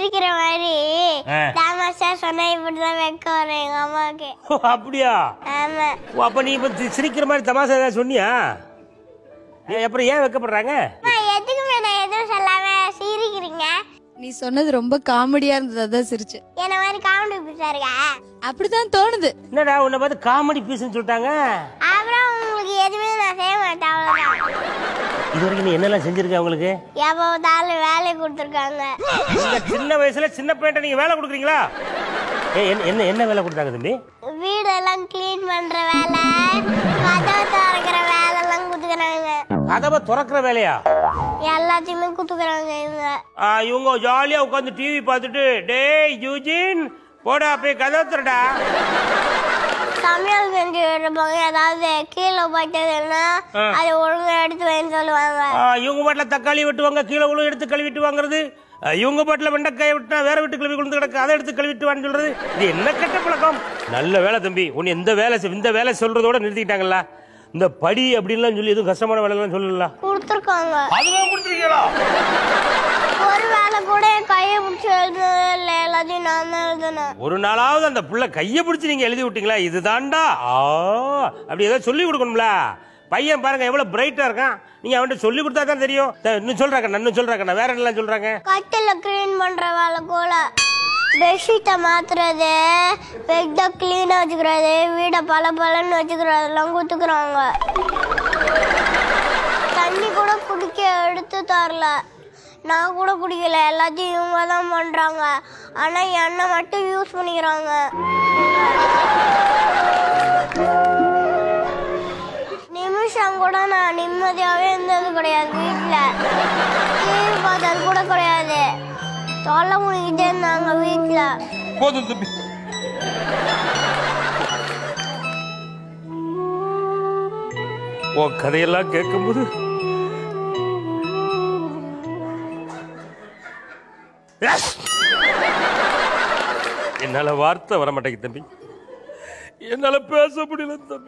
சிரிக்கிற மாதிரி தமாஷா சொன்னா இப்படிதான் வெக்க வரும் எங்க அம்மாவுக்கு. அப்படியா? ஆமா. அப்ப நீ இப்ப சிரிக்கிற மாதிரி தமாஷா ஏதாவது சொன்னியா? அப்புறம் ஏன் வெக்கப்படுறாங்க? எதுக்குமே நான் எதுவும் சொல்லாம சிரிக்கிறீங்க. நீ சொன்னது ரொம்ப காமெடியா இருந்தது, அதான் சிரிச்சு. என்ன மாதிரி காமெடி பீஸா இருக்கா? அப்படிதான் தோணுது. என்னடா உன்னை பார்த்து காமெடி பீஸ்னு சொல்லிட்டாங்க? அப்புறம் உங்களுக்கு எதுவுமே நான் செய்ய மாட்டேன், அவ்வளவுதான். இது வரைக்கும் நீ என்னெல்லாம் செஞ்சிருக்க உங்களுக்கு? எப்போதாலும் வேலை கொடுத்துருக்காங்க. சின்ன வயசுல சின்ன பையன் நீங்க வேலை கொடுக்குறீங்களா? என்ன என்ன வேலை கொடுத்தாங்க தம்பி? வீடெல்லாம் கிளீன் பண்ற வேலை, கதவை திறக்கிற வேலை எல்லாம் குடுக்குறாங்க. கதவை திறக்கிற வேலையா? எல்லாத்தையுமே குடுக்குறாங்க இவங்க. இவங்க ஜாலியா உட்காந்து டிவி பார்த்துட்டு டேய் யூஜின் போடா போய் கதவை திறடா. சமையல் செஞ்சு இருப்பாங்க, ஏதாவது கீழே போயிட்டதுன்னா அதை ஒழுங்கா எடுத்து வைன்னு சொல்லுவாங்க. இவங்க பாட்டில தக்காளி வெட்டுவாங்க, கீழே உள்ள எடுத்து கழுவிட்டு வாங்குறது. இவங்க பாட்டில வெண்டைக்காய் விட்டா வேற வீட்டு கழுவி கொண்டு கிடக்கு, அதை எடுத்து கழுவிட்டு வான்னு சொல்றது. இது என்ன கெட்ட பழக்கம்? நல்ல வேலை தம்பி, உன்னை இந்த வேலை சொல்றதோட நிறுத்திக்கிட்டாங்கல்ல. இந்த படி அப்படின்லாம் சொல்லி எதுவும் கஷ்டமான வேலை எல்லாம் சொல்லல கொடுத்துருக்காங்க. அதுதான் கொடுத்துருக்கீங்களா? ஒரு வேலை கூட கையை பிடிச்சி எழுதுனது இல்லை, எல்லாத்தையும் நான் தான் எழுதுனேன். ஒரு நாளாவது அந்த புள்ள கையை பிடிச்சி நீங்க எழுதி விட்டீங்களா? இதுதான்டா அப்படி ஏதாவது சொல்லி கொடுக்கணும்ல. பையன் பாருங்க எவ்வளவு பிரைட்டா இருக்கான், நீங்க அவன்கிட்ட சொல்லி கொடுத்தா தான் தெரியும். இன்னும் சொல்றாங்க, வேற என்னலாம் சொல்றாங்க? கட்டில கிளீன் பண்ற வேலை கூட, பெட்ஷீட்டை மாத்துறது, பெட்டை கிளீனா வச்சுக்கிறது, வீடை பளபளன்னு வச்சுக்கிறதெல்லாம் கொடுத்துக்கிறாங்க. தண்ணி கூட குடிக்க எடுத்து தரல, நான் கூட குடிக்கல, எல்லாத்தையும் இவங்க தான் பண்றாங்க. ஆனா எண்ணெய் மட்டும் யூஸ் பண்ணிக்கிறாங்க. நிமிஷம் கூட நான் நிம்மதியாவே இருந்தது கிடையாது. வீட்டுல டிவி பார்த்தது கூட கிடையாது, தொல்லை முடிக்கிட்டே இருந்தாங்க வீட்டுல. போதும் தம்பி. உன் கதையெல்லாம் கேட்கும்போது என்னால வார்த்தை வர மாட்டேங்குது தம்பி, என்னால பேச முடியல தம்பி.